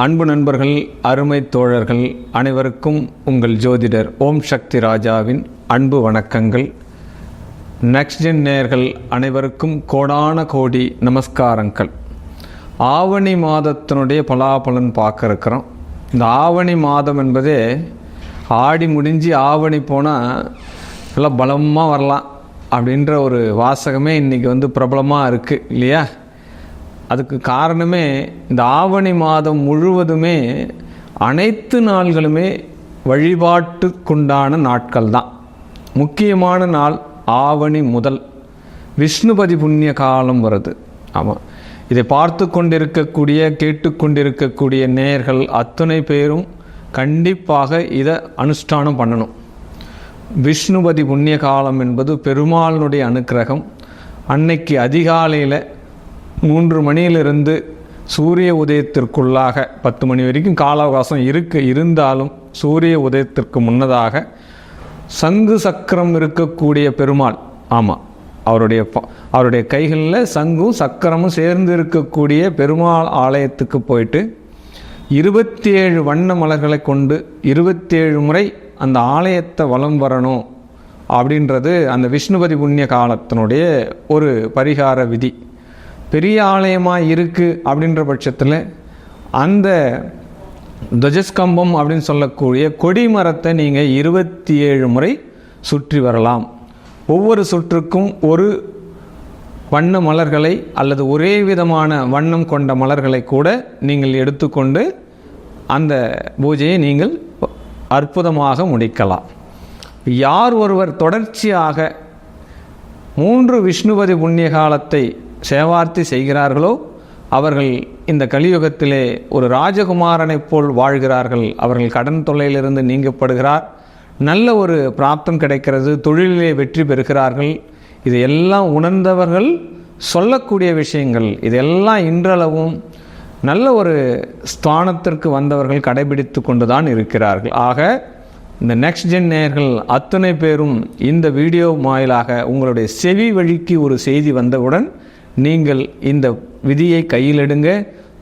அன்பு நண்பர்கள், அருமை தோழர்கள் அனைவருக்கும் உங்கள் ஜோதிடர் ஓம் சக்தி ராஜாவின் அன்பு வணக்கங்கள். நெக்ஸ்ட் ஜென் நேயர்கள் அனைவருக்கும் கோடான கோடி நமஸ்காரங்கள். ஆவணி மாதத்தினுடைய பலாபலன் பார்க்க இருக்கிறோம். இந்த ஆவணி மாதம் என்பதே ஆடி முடிஞ்சு ஆவணி போனால் நல்லா பலமாக வரலாம் அப்படின்ற ஒரு வாசகமே இன்றைக்கி பிரபலமாக இருக்குது இல்லையா? அதுக்கு காரணமே இந்த ஆவணி மாதம் முழுவதுமே அனைத்து நாள்களுமே வழிபாட்டுக்குண்டான நாட்கள் தான். முக்கியமான நாள் ஆவணி முதல் விஷ்ணுபதி புண்ணிய காலம் வருது. ஆமாம், இதை பார்த்து கொண்டிருக்கக்கூடிய கேட்டுக்கொண்டிருக்கக்கூடிய நேயர்கள் அத்தனை பேரும் கண்டிப்பாக இதை அனுஷ்டானம் பண்ணணும். விஷ்ணுபதி புண்ணிய காலம் என்பது பெருமாளினுடைய அனுக்கிரகம். அன்னைக்கு அதிகாலையில் 3 மணியிலிருந்து சூரிய உதயத்திற்குள்ளாக 10 மணி வரைக்கும் கால அவகாசம் இருந்தாலும் சூரிய உதயத்திற்கு முன்னதாக சங்கு சக்கரம் இருக்கக்கூடிய பெருமாள், ஆமாம், அவருடைய கைகளில் சங்கும் சக்கரமும் சேர்ந்து இருக்கக்கூடிய பெருமாள் ஆலயத்துக்கு போயிட்டு 27 வண்ண மலர்களை கொண்டு 27 முறை அந்த ஆலயத்தை வலம் வரணும் அப்படின்றது அந்த விஷ்ணுபதி புண்ணிய காலத்தினுடைய ஒரு பரிகார விதி. பெரிய ஆலயமாக இருக்குது அப்படின்ற பட்சத்தில் அந்த துவஜஸ்கம்பம் அப்படின்னு சொல்லக்கூடிய கொடிமரத்தை நீங்கள் 27 முறை சுற்றி வரலாம். ஒவ்வொரு சுற்றுக்கும் ஒரு வண்ண மலர்களை அல்லது ஒரே விதமான வண்ணம் கொண்ட மலர்களை கூட நீங்கள் எடுத்துக்கொண்டு அந்த பூஜையை நீங்கள் அற்புதமாக முடிக்கலாம். யார் ஒருவர் தொடர்ச்சியாக 3 விஷ்ணுபதி புண்ணிய காலத்தை சேவார்த்தி செய்கிறார்களோ அவர்கள் இந்த கலியுகத்திலே ஒரு ராஜகுமாரனைப் போல் வாழ்கிறார்கள். அவர்கள் கடன் தொல்லையிலிருந்து நீங்கப்படுகிறார், நல்ல ஒரு பிராப்தம் கிடைக்கிறது, தொழிலிலே வெற்றி பெறுகிறார்கள். இதையெல்லாம் உணர்ந்தவர்கள் சொல்லக்கூடிய விஷயங்கள். இதெல்லாம் இன்றளவும் நல்ல ஒரு ஸ்தானத்திற்கு வந்தவர்கள் கடைபிடித்து கொண்டு தான் இருக்கிறார்கள். ஆக இந்த நெக்ஸ்ட் ஜென் நேயர்கள் அத்தனை பேரும் இந்த வீடியோ வாயிலாக உங்களுடைய செவி வழிக்கு ஒரு செய்தி வந்தவுடன் நீங்கள் இந்த விதியை கையில் எடுங்க.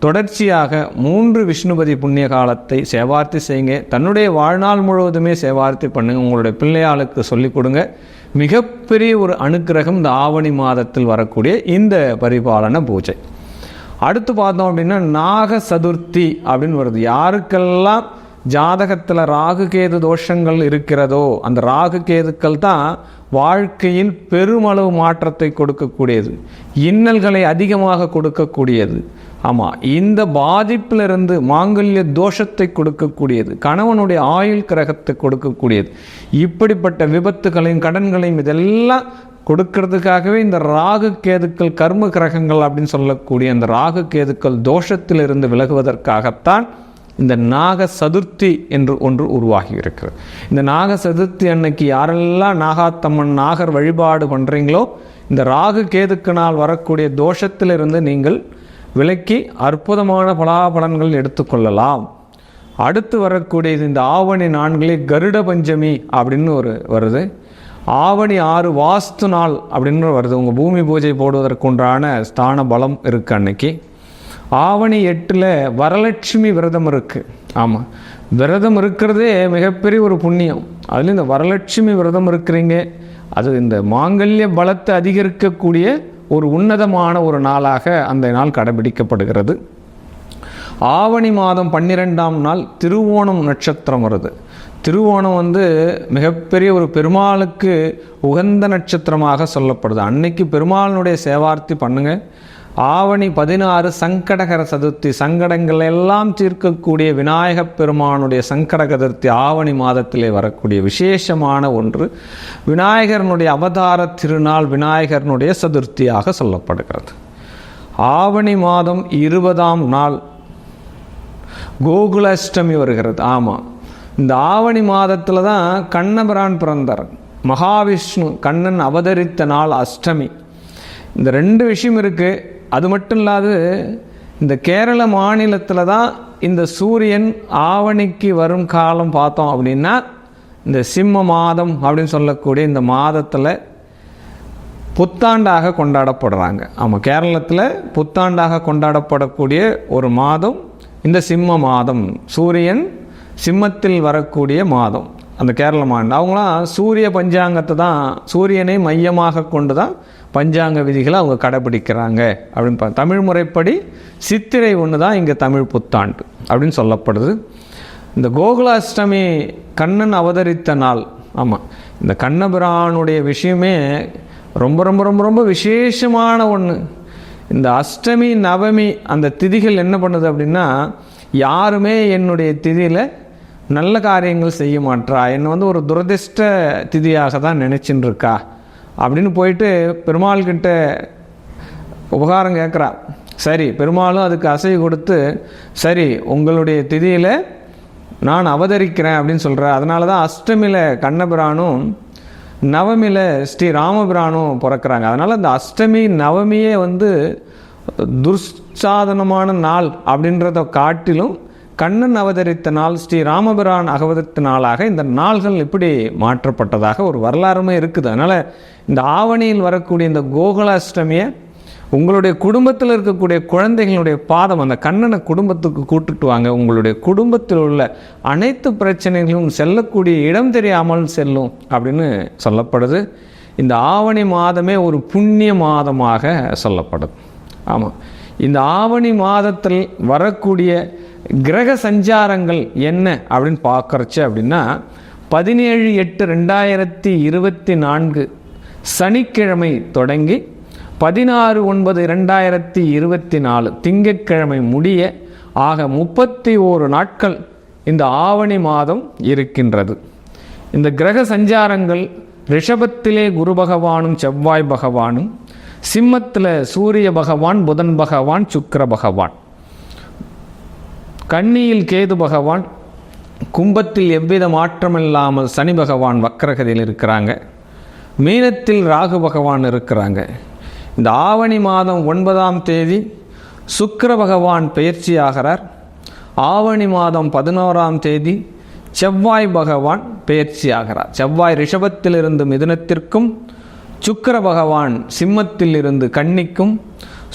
தொடர்ச்சியாக 3 விஷ்ணுபதி புண்ணிய காலத்தை சேவார்த்தி செய்யுங்க. தன்னுடைய வாழ்நாள் முழுவதுமே சேவார்த்தி பண்ணுங்க. உங்களுடைய பிள்ளையாளுக்கு சொல்லிக் கொடுங்க. மிகப்பெரிய ஒரு அனுக்கிரகம் இந்த ஆவணி மாதத்தில் வரக்கூடிய இந்த பரிபாலன பூஜை. அடுத்து பார்த்தோம் அப்படின்னா நாக சதுர்த்தி அப்படின்னு வருது. யாருக்கெல்லாம் ஜாதகத்தில் ராகு கேது தோஷங்கள் இருக்கிறதோ அந்த ராகு கேதுக்கள் தான் வாழ்க்கையில் பெருமளவு மாற்றத்தை கொடுக்கக்கூடியது, இன்னல்களை அதிகமாக கொடுக்கக்கூடியது. ஆமாம், இந்த பாதிப்பிலிருந்து மாங்கல்ய தோஷத்தை கொடுக்கக்கூடியது, கணவனுடைய ஆயுள் கிரகத்தை கொடுக்கக்கூடியது. இப்படிப்பட்ட விபத்துகளையும் கடன்களையும் இதெல்லாம் கொடுக்கறதுக்காகவே இந்த ராகு கேதுக்கள் கர்ம கிரகங்கள் அப்படின்னு சொல்லக்கூடிய அந்த ராகு கேதுக்கள் தோஷத்திலிருந்து விலகுவதற்காகத்தான் இந்த நாக சதுர்த்தி என்று ஒன்று உருவாகி இருக்கிறது. இந்த நாக சதுர்த்தி அன்னைக்கு யாரெல்லாம் நாகாத்தம்மன் நாகர் வழிபாடு பண்ணுறீங்களோ இந்த ராகு கேதுக்கினால் வரக்கூடிய தோஷத்திலிருந்து நீங்கள் விலக்கி அற்புதமான பலாபலன்கள் எடுத்துக்கொள்ளலாம். அடுத்து வரக்கூடியது இந்த ஆவணி 4 கருட பஞ்சமி அப்படின்னு ஒரு வருது. ஆவணி 6 வாஸ்து நாள் அப்படின்னு வருது. உங்கள் பூமி பூஜை போடுவதற்குண்டான ஸ்தான பலம் இருக்குது அன்னைக்கு. ஆவணி 8 வரலட்சுமி விரதம் இருக்குது. ஆமாம், விரதம் இருக்கிறதே மிகப்பெரிய ஒரு புண்ணியம். அதில் இந்த வரலட்சுமி விரதம் இருக்கிறீங்க, அது இந்த மாங்கல்ய பலத்தை அதிகரிக்கக்கூடிய ஒரு உன்னதமான ஒரு நாளாக அந்த நாள் கடைபிடிக்கப்படுகிறது. ஆவணி மாதம் 12ஆம் நாள் திருவோணம் நட்சத்திரம் வருது. திருவோணம் மிகப்பெரிய ஒரு பெருமாளுக்கு உகந்த நட்சத்திரமாக சொல்லப்படுது. அன்னைக்கு பெருமாளினுடைய சேவார்த்தி பண்ணுங்க. ஆவணி 16 சங்கடகர சதுர்த்தி, சங்கடங்கள் எல்லாம் தீர்க்கக்கூடிய விநாயகப் பெருமானுடைய சங்கடகர சதுர்த்தி ஆவணி மாதத்திலே வரக்கூடிய விசேஷமான ஒன்று. விநாயகரனுடைய அவதார திருநாள் விநாயகரனுடைய சதுர்த்தியாக சொல்லப்படுகிறது. ஆவணி மாதம் 20ஆம் நாள் கோகுலாஷ்டமி வருகிறது. ஆமாம், இந்த ஆவணி மாதத்தில் தான் கண்ணபிரான் பிறந்தார். மகாவிஷ்ணு கண்ணன் அவதரித்த நாள் அஷ்டமி. இந்த 2 விஷயம் இருக்குது. அது மட்டும் இல்லாது இந்த கேரள மாநிலத்தில் தான் இந்த சூரியன் ஆவணிக்கு வரும் காலம் பார்த்தோம் அப்படின்னா இந்த சிம்ம மாதம் அப்படின்னு சொல்லக்கூடிய இந்த மாதத்தில் புத்தாண்டாக கொண்டாடப்படுறாங்க. ஆமாம், கேரளத்தில் புத்தாண்டாக கொண்டாடப்படக்கூடிய ஒரு மாதம் இந்த சிம்ம மாதம், சூரியன் சிம்மத்தில் வரக்கூடிய மாதம், அந்த கேரள மாநிலம். அவங்களாம் சூரிய பஞ்சாங்கத்தை தான், சூரியனை மையமாக கொண்டு தான் பஞ்சாங்க விதிகளை அவங்க கடைபிடிக்கிறாங்க அப்படின்னு தமிழ் முறைப்படி சித்திரை 1 தான் இங்கே தமிழ் புத்தாண்டு அப்படின்னு சொல்லப்படுது. இந்த கோகுலாஷ்டமி கண்ணன் அவதரித்த நாள். ஆமாம், இந்த கண்ணபிரானுடைய விஷயமே ரொம்ப ரொம்ப ரொம்ப ரொம்ப விசேஷமான ஒன்று. இந்த அஷ்டமி நவமி அந்த திதிகள் என்ன பண்ணுது அப்படின்னா, யாருமே என்னுடைய திதியில் நல்ல காரியங்கள் செய்ய மாட்டா, என்னை ஒரு துரதிர்ஷ்ட திதியாக தான் நினச்சின்னு இருக்கா அப்படின்னு போயிட்டு பெருமாள்கிட்ட உபகாரம் கேட்குறா. சரி, பெருமாளும் அதுக்கு அசை கொடுத்து, சரி உங்களுடைய திதியில் நான் அவதரிக்கிறேன் அப்படின்னு சொல்கிறேன். அதனால தான் அஷ்டமியில் கண்ணபிரானும் நவமியில் ஸ்ரீ ராமபிரானும் பிறக்கிறாங்க. அதனால் அந்த அஷ்டமி நவமியே துர்சாதனமான நாள் அப்படின்றத காட்டிலும் கண்ணன் அவதரித்த நாள், ஸ்ரீ ராமபிரான் அவதரித்த நாளாக இந்த நாள்கள் இப்படி மாற்றப்பட்டதாக ஒரு வரலாறுமே இருக்குது. அதனால் இந்த ஆவணியில் வரக்கூடிய இந்த கோகுலாஷ்டமியை உங்களுடைய குடும்பத்தில் இருக்கக்கூடிய குழந்தைகளுடைய பாதம், அந்த கண்ணனை குடும்பத்துக்கு கூட்டுட்டு வாங்க. உங்களுடைய குடும்பத்தில் உள்ள அனைத்து பிரச்சனைகளும் செல்லக்கூடிய இடம் தெரியாமல் செல்லும் அப்படின்னு சொல்லப்படுது. இந்த ஆவணி மாதமே ஒரு புண்ணிய மாதமாக சொல்லப்படுது. ஆமாம், இந்த ஆவணி மாதத்தில் வரக்கூடிய கிரக சஞ்சாரங்கள் என்ன அப்படின்னு பார்க்குறச்சு அப்படின்னா, 17/8/2024 சனிக்கிழமை தொடங்கி 16/9/2024 திங்கட்கிழமை முடிய ஆக 31 நாட்கள் இந்த ஆவணி மாதம் இருக்கின்றது. இந்த கிரக சஞ்சாரங்கள் ரிஷபத்திலே குரு பகவானும் செவ்வாய் பகவானும், சிம்மத்தில் சூரிய பகவான், புதன் பகவான், சுக்கிர பகவான், கன்னியில் கேது பகவான், கும்பத்தில் எவ்வித மாற்றமில்லாமல் சனி பகவான் வக்ரகதியில் இருக்கிறாங்க, மீனத்தில் ராகு பகவான் இருக்கிறாங்க. இந்த ஆவணி மாதம் 9ஆம் தேதி சுக்கிர பகவான் பெயர்ச்சியாகிறார். ஆவணி மாதம் 11ஆம் தேதி செவ்வாய் பகவான் பெயர்ச்சியாகிறார். செவ்வாய் ரிஷபத்திலிருந்து மிதுனத்திற்கும், சுக்கிர பகவான் சிம்மத்தில் இருந்து கன்னிக்கும்,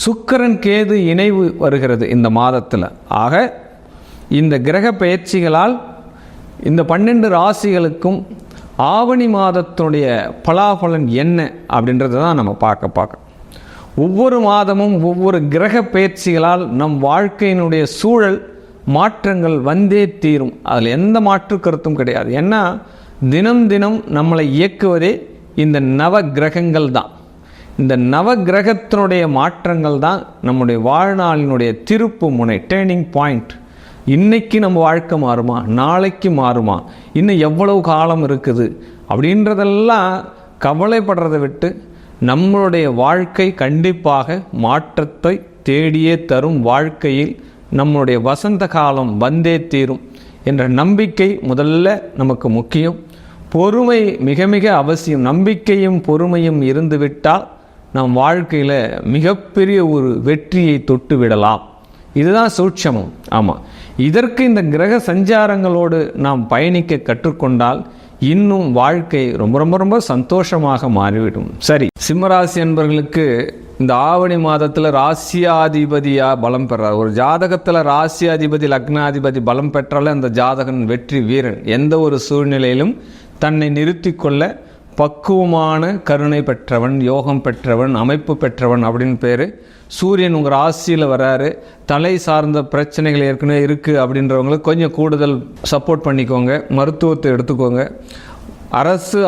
சுக்கிரன் கேது இணைவு வருகிறது இந்த மாதத்தில். ஆக இந்த கிரக பெயர்ச்சிகளால் இந்த 12 ராசிகளுக்கும் ஆவணி மாதத்தினுடைய பலாபலன் என்ன அப்படின்றத தான் நம்ம பார்க்க ஒவ்வொரு மாதமும் ஒவ்வொரு கிரக பெயர்ச்சிகளால் நம் வாழ்க்கையினுடைய சூழல் மாற்றங்கள் வந்தே தீரும். அதில் எந்த மாற்று கருத்தும் கிடையாது. ஏன்னா தினம் தினம் நம்மளை இயக்குவதே இந்த நவ கிரகங்கள் தான். இந்த நவ கிரகத்தினுடைய மாற்றங்கள் தான் நம்முடைய வாழ்நாளினுடைய திருப்பு முனை, டேர்னிங் பாயிண்ட். இன்னைக்கு நம்ம வாழ்க்கை மாறுமா, நாளைக்கு மாறுமா, இன்னும் எவ்வளவு காலம் இருக்குது அப்படின்றதெல்லாம் கவலைப்படுறதை விட்டு நம்மளுடைய வாழ்க்கை கண்டிப்பாக மாற்றத்தை தேடியே தரும். வாழ்க்கையில் நம்மளுடைய வசந்த காலம் வந்தே தீரும் என்ற நம்பிக்கை முதல்ல நமக்கு முக்கியம். பொறுமை மிக மிக அவசியம். நம்பிக்கையும் பொறுமையும் இருந்துவிட்டால் நம் வாழ்க்கையில் மிகப்பெரிய ஒரு வெற்றியை தொட்டு விடலாம். இதுதான் சூட்சமம். ஆமாம், இதற்கு இந்த கிரக சஞ்சாரங்களோடு நாம் பயணிக்க கற்றுக்கொண்டால் இன்னும் வாழ்க்கை ரொம்ப ரொம்ப ரொம்ப சந்தோஷமாக மாறிவிடும். சரி, சிம்மராசி என்பவர்களுக்கு இந்த ஆவணி மாதத்தில் ராசியாதிபதியாக பலம் பெறார். ஒரு ஜாதகத்தில் ராசியாதிபதி லக்னாதிபதி பலம் பெற்றாலே அந்த ஜாதகன் வெற்றி வீரன். எந்த ஒரு சூழ்நிலையிலும் தன்னை நிறுத்தி கொள்ள பக்குவமான கருணை பெற்றவன், யோகம் பெற்றவன், அமைப்பு பெற்றவன் அப்படின்னு பேர். சூரியன் உங்கள் ராசியில் வராரு. தலை சார்ந்த பிரச்சனைகள் ஏற்கனவே இருக்குது அப்படின்றவங்களுக்கு கொஞ்சம் கூடுதல் சப்போர்ட் பண்ணிக்கோங்க. மருத்துவத்தை எடுத்துக்கோங்க.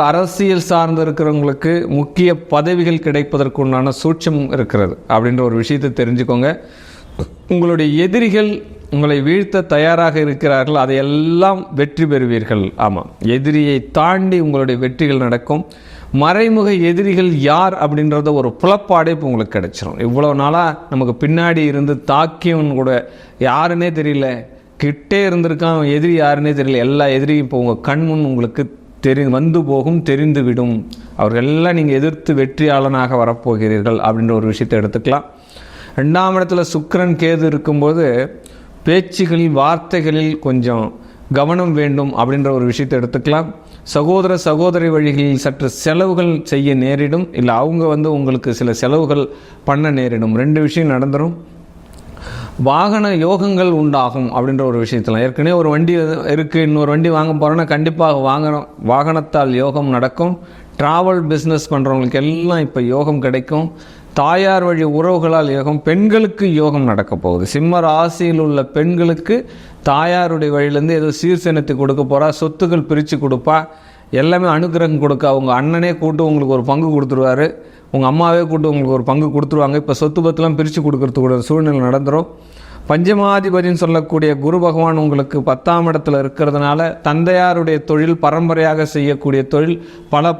அரசியல் சார்ந்து இருக்கிறவங்களுக்கு முக்கிய பதவிகள் கிடைப்பதற்குண்டான சூட்சம் இருக்கிறது அப்படின்ற ஒரு விஷயத்தை தெரிஞ்சுக்கோங்க. உங்களுடைய எதிரிகள் உங்களை வீழ்த்த தயாராக இருக்கிறார்கள், அதையெல்லாம் வெற்றி பெறுவீர்கள். ஆமாம், எதிரியை தாண்டி உங்களுடைய வெற்றிகள் நடக்கும். மறைமுக எதிரிகள் யார் அப்படின்றத ஒரு புலப்பாடே இப்போ உங்களுக்கு கிடைச்சிரும். இவ்வளோ நாளாக நமக்கு பின்னாடி இருந்து தாக்கியவன் கூட யாருன்னே தெரியல, கிட்டே இருந்திருக்கான், எதிரி யாருன்னே தெரியல. எல்லா எதிரியும் இப்போ உங்கள் கண்முன் உங்களுக்கு வந்து போகும், தெரிந்து விடும். அவர்கள் எல்லாம் நீங்கள் எதிர்த்து வெற்றியாளனாக வரப்போகிறீர்கள் அப்படின்ற ஒரு விஷயத்தை எடுத்துக்கலாம். 2ஆம் இடத்துல சுக்கிரன் கேது இருக்கும்போது பேச்சுகளில் வார்த்தைகளில் கொஞ்சம் கவனம் வேண்டும் அப்படின்ற ஒரு விஷயத்தை எடுத்துக்கலாம். சகோதர சகோதரி வழிகளில் சற்று செலவுகள் செய்ய நேரிடும். இல்லை அவங்க உங்களுக்கு சில செலவுகள் பண்ண நேரிடும். 2 விஷயம் நடந்துடும். வாகன யோகங்கள் உண்டாகும் அப்படின்ற ஒரு விஷயத்தில். ஏற்கனவே ஒரு வண்டி இருக்குது, இன்னொரு வண்டி வாங்க போகிறோன்னா கண்டிப்பாக வாகனத்தால் யோகம் நடக்கும். ட்ராவல் பிஸ்னஸ் பண்ணுறவங்களுக்கு எல்லாம் இப்போ யோகம் கிடைக்கும். தாயார் வழி உறவுகளால் யோகம். பெண்களுக்கு யோகம் நடக்க போகுது. சிம்ம ராசியில் உள்ள பெண்களுக்கு தாயாருடைய வழியிலேருந்து ஏதோ சீர்சனத்தை கொடுக்க போகிறா, சொத்துக்கள் பிரித்து கொடுப்பா, எல்லாமே அனுகிரகம் கொடுக்க. உங்கள் அண்ணனே கூட்டு உங்களுக்கு ஒரு பங்கு கொடுத்துருவாரு, உங்கள் அம்மாவே கூட்டு உங்களுக்கு ஒரு பங்கு கொடுத்துருவாங்க. இப்போ சொத்து பத்துலாம் பிரித்து கொடுக்கறதுக்கு சூழ்நிலை நடந்துடும். பஞ்சமாதிபதினு சொல்லக்கூடிய குரு பகவான் உங்களுக்கு 10ஆம் இடத்துல இருக்கிறதுனால தந்தையாருடைய தொழில், பரம்பரையாக செய்யக்கூடிய தொழில்,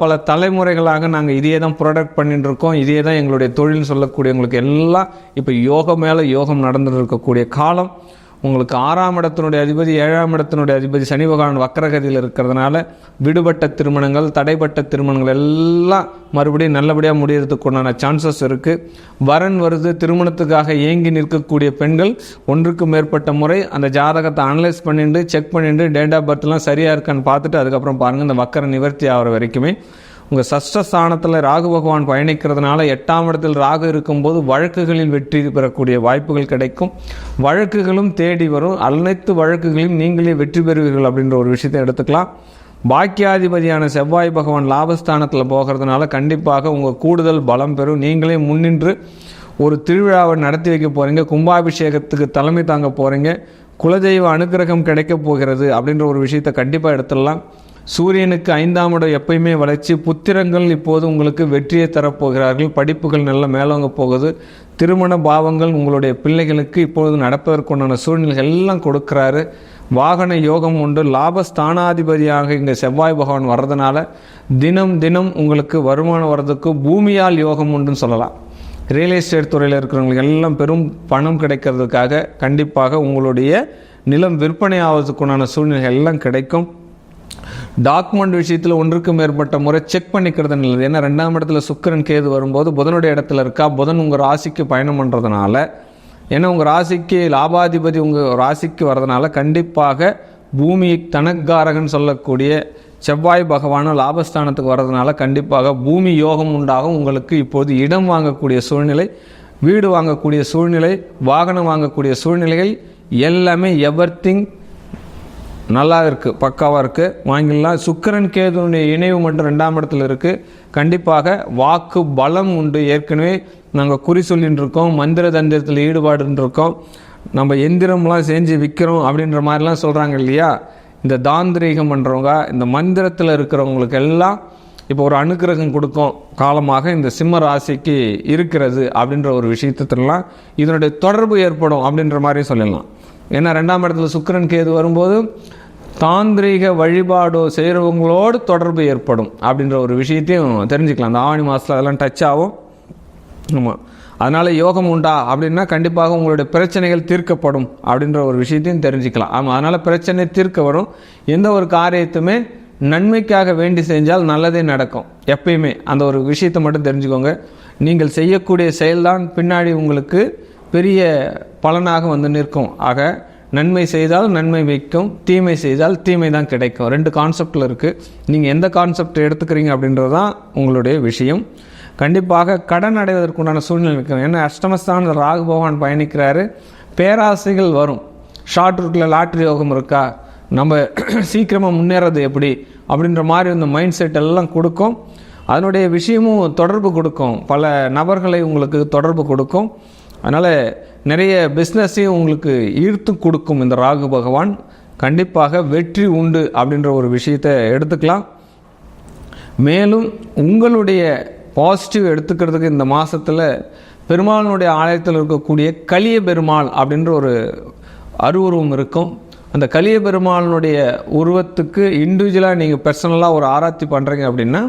பல தலைமுறைகளாக நாங்கள் இதையே தான் ப்ரொடக்ட் பண்ணிட்டு இருக்கோம், இதே தான் எங்களுடைய தொழில்னு சொல்லக்கூடியவங்களுக்கு எல்லாம் இப்போ யோகம் மேலே யோகம் நடந்துட்டு இருக்கக்கூடிய காலம். உங்களுக்கு 6ஆம் இடத்தினுடைய அதிபதி 7ஆம் இடத்தினுடைய அதிபதி சனி பகவான் வக்கரகதியில் இருக்கிறதுனால விடுபட்ட திருமணங்கள், தடைப்பட்ட திருமணங்கள் எல்லாம் மறுபடியும் நல்லபடியாக முடியறதுக்கு உண்டான சான்சஸ் இருக்குது. வரன் வருது, திருமணத்துக்காக ஏங்கி நிற்கக்கூடிய பெண்கள் ஒன்றுக்கு மேற்பட்ட முறை அந்த ஜாதகத்தை அனலைஸ் பண்ணிட்டு செக் பண்ணிட்டு டேட் ஆஃப் பர்த்லாம் சரியாக இருக்கான்னு பார்த்துட்டு அதுக்கப்புறம் பாருங்கள். இந்த வக்கர நிவர்த்தி ஆகிற வரைக்குமே உங்கள் சஷ்டஸ்தானத்தில் ராகு பகவான் பயணிக்கிறதுனால 8ஆம் இடத்தில் ராகு இருக்கும்போது வழக்குகளில் வெற்றி பெறக்கூடிய வாய்ப்புகள் கிடைக்கும். வழக்குகளும் தேடி வரும். அனைத்து வழக்குகளையும் நீங்களே வெற்றி பெறுவீர்கள் அப்படின்ற ஒரு விஷயத்தை எடுத்துக்கலாம். பாக்கியாதிபதியான செவ்வாய் பகவான் லாபஸ்தானத்தில் போகிறதுனால கண்டிப்பாக உங்கள் கூடுதல் பலம் பெறும். நீங்களே முன்னின்று ஒரு திருவிழாவை நடத்தி வைக்க போகிறீங்க, கும்பாபிஷேகத்துக்கு தலைமை தாங்க போகிறீங்க, குலதெய்வ அனுகிரகம் கிடைக்க போகிறது அப்படின்ற ஒரு விஷயத்தை கண்டிப்பாக எடுத்துடலாம். சூரியனுக்கு 5ஆம் இடம் எப்பயுமே வளர்ச்சி. புத்திரங்கள் இப்போது உங்களுக்கு வெற்றியை தரப்போகிறார்கள். படிப்புகள் நல்ல மேலோங்க போகுது. திருமண பாவங்கள் உங்களுடைய பிள்ளைகளுக்கு இப்பொழுது நடப்பதற்குண்டான சூழ்நிலைகள் எல்லாம் கொடுக்குறாரு. வாகன யோகம் உண்டு. லாபஸ்தானாதிபதியாக இங்கே செவ்வாய் பகவான் வர்றதுனால தினம் தினம் உங்களுக்கு வருமானம் வர்றதுக்கு பூமியால் யோகம் உண்டுன்னு சொல்லலாம். ரியல் எஸ்டேட் துறையில் இருக்கிறவங்களுக்கு எல்லாம் பெரும் பணம் கிடைக்கிறதுக்காக கண்டிப்பாக உங்களுடைய நிலம் விற்பனை ஆவதுக்குண்டான சூழ்நிலைகள் எல்லாம் கிடைக்கும். டாக்குமெண்ட் விஷயத்தில் ஒன்றுக்கு மேற்பட்ட முறை செக் பண்ணிக்கிறது நல்லது. ஏன்னா 2ஆம் இடத்துல சுக்கிரன் கேது வரும்போது புதனுடைய இடத்துல இருக்கா, புதன் உங்கள் ராசிக்கு பயணம் பண்ணுறதுனால, ஏன்னா உங்கள் ராசிக்கு லாபாதிபதி உங்கள் ராசிக்கு வர்றதுனால கண்டிப்பாக பூமி தனக்காரகன் சொல்லக்கூடிய செவ்வாய் பகவான லாபஸ்தானத்துக்கு வர்றதுனால கண்டிப்பாக பூமி யோகம் உண்டாகும். உங்களுக்கு இப்போது இடம் வாங்கக்கூடிய சூழ்நிலை, வீடு வாங்கக்கூடிய சூழ்நிலை, வாகனம் வாங்கக்கூடிய சூழ்நிலைகள் எல்லாமே எவர்திங் நல்லா இருக்குது, பக்காவாக இருக்குது, வாங்கிடலாம். சுக்கிரன் கேதுனுடைய இணைவு மட்டும் 2ஆம் இடத்துல இருக்குது. கண்டிப்பாக வாக்கு பலம் உண்டு. ஏற்கனவே நாங்கள் குறி சொல்லின்னு இருக்கோம், மந்திர தந்திரத்தில் ஈடுபாடுன்னு இருக்கோம், நம்ம எந்திரம்லாம் செஞ்சு விற்கிறோம் அப்படின்ற மாதிரிலாம் சொல்கிறாங்க இல்லையா. இந்த தாந்திரீகம் பண்ணுறவங்க, இந்த மந்திரத்தில் இருக்கிறவங்களுக்கு எல்லாம் இப்போ ஒரு அனுகிரகம் கொடுக்கும் காலமாக இந்த சிம்ம ராசிக்கு இருக்கிறது அப்படின்ற ஒரு விஷயத்திலாம் இதனுடைய தொடர்பு ஏற்படும் அப்படின்ற மாதிரி சொல்லலாம். ஏன்னா 2ஆம் இடத்துல சுக்கிரன் கேது வரும்போது தாந்திரிக வழிபாடு செய்கிறவங்களோடு தொடர்பு ஏற்படும் அப்படின்ற ஒரு விஷயத்தையும் தெரிஞ்சுக்கலாம். அந்த ஆவணி மாதத்தில் அதெல்லாம் டச் ஆகும். ஆமாம், அதனால் யோகம் உண்டா அப்படின்னா கண்டிப்பாக உங்களுடைய பிரச்சனைகள் தீர்க்கப்படும் அப்படின்ற ஒரு விஷயத்தையும் தெரிஞ்சுக்கலாம். ஆமாம், அதனால் பிரச்சனை தீர்க்க வரும். எந்த ஒரு காரியத்துமே நன்மைக்காக வேண்டி செஞ்சால் நல்லதே நடக்கும். எப்பயுமே அந்த ஒரு விஷயத்தை மட்டும் தெரிஞ்சுக்கோங்க. நீங்கள் செய்யக்கூடிய செயல்தான் பின்னாடி உங்களுக்கு பெரிய பலனாக வந்து நிற்கும். ஆக நன்மை செய்தால் நன்மை வைக்கும், தீமை செய்தால் தீமை தான் கிடைக்கும். 2 கான்செப்டில் இருக்குது. நீங்கள் எந்த கான்செப்டை எடுத்துக்கிறீங்க அப்படின்றது தான் உங்களுடைய விஷயம். கண்டிப்பாக கடன் அடைவதற்குண்டான சூழ்நிலை இருக்கும். ஏன்னா அஷ்டமஸ்தான ராகு பகவான் பயணிக்கிறாரு. பேராசைகள் வரும். ஷார்ட் ரூட்டில் லாட்ரி யோகம் இருக்கா, நம்ம சீக்கிரமாக முன்னேறது எப்படி அப்படின்ற மாதிரி இந்த மைண்ட் செட் எல்லாம் கொடுக்கும். அதனுடைய விஷயமும் தொடர்பு கொடுக்கும், பல நபர்களை உங்களுக்கு தொடர்பு கொடுக்கும். அதனால் நிறைய பிஸ்னஸையும் உங்களுக்கு ஈர்த்து கொடுக்கும் இந்த ராகு பகவான். கண்டிப்பாக வெற்றி உண்டு அப்படின்ற ஒரு விஷயத்தை எடுத்துக்கலாம். மேலும் உங்களுடைய பாசிட்டிவ் எடுத்துக்கிறதுக்கு இந்த மாதத்தில் பெருமாளுடைய ஆலயத்தில் இருக்கக்கூடிய கலிய பெருமாள் அப்படின்ற ஒரு அருவுருவம் இருக்கும். அந்த கலிய பெருமாளுடைய உருவத்துக்கு இண்டிவிஜுவலாக நீங்கள் பர்சனலாக ஒரு ஆராய்ச்சி பண்ணுறீங்க அப்படின்னா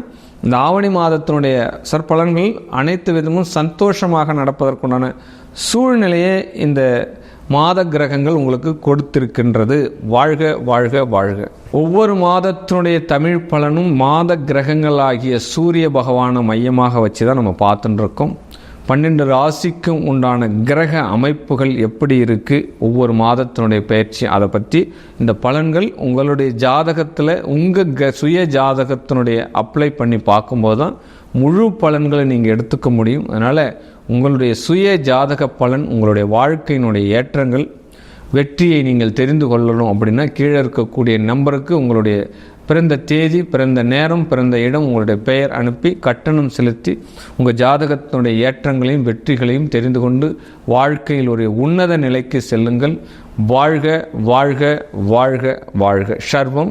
இந்த ஆவணி மாதத்தினுடைய சற்பலன்கள் அனைத்து விதமும் சந்தோஷமாக நடப்பதற்குண்டான சூழ்நிலையே இந்த மாத கிரகங்கள் உங்களுக்கு கொடுத்திருக்கின்றது. வாழ்க வாழ்க வாழ்க. ஒவ்வொரு மாதத்தினுடைய தமிழ் பலனும் மாத கிரகங்கள் ஆகிய சூரிய பகவானை மையமாக வச்சு தான் நம்ம பார்த்துட்டு இருக்கோம். 12 ராசிக்கும் உண்டான கிரக அமைப்புகள் எப்படி இருக்குது, ஒவ்வொரு மாதத்தினுடைய பயிற்சி, அதை பற்றி இந்த பலன்கள் உங்களுடைய ஜாதகத்தில் உங்கள் சுய ஜாதகத்தினுடைய அப்ளை பண்ணி பார்க்கும்போது தான் முழு பலன்களை நீங்கள் எடுத்துக்க முடியும். அதனால் உங்களுடைய சுய ஜாதக பலன், உங்களுடைய வாழ்க்கையினுடைய ஏற்றங்கள், வெற்றியை நீங்கள் தெரிந்து கொள்ளணும் அப்படின்னா கீழே இருக்கக்கூடிய நம்பருக்கு உங்களுடைய பிறந்த தேதி, பிறந்த நேரம், பிறந்த இடம், உங்களுடைய பெயர் அனுப்பி கட்டணம் செலுத்தி உங்கள் ஜாதகத்தினுடைய ஏற்றங்களையும் வெற்றிகளையும் தெரிந்து கொண்டு வாழ்க்கையில் ஒரு உன்னத நிலைக்கு செல்லுங்கள். வாழ்க வாழ்க வாழ்க வாழ்க. சர்வம்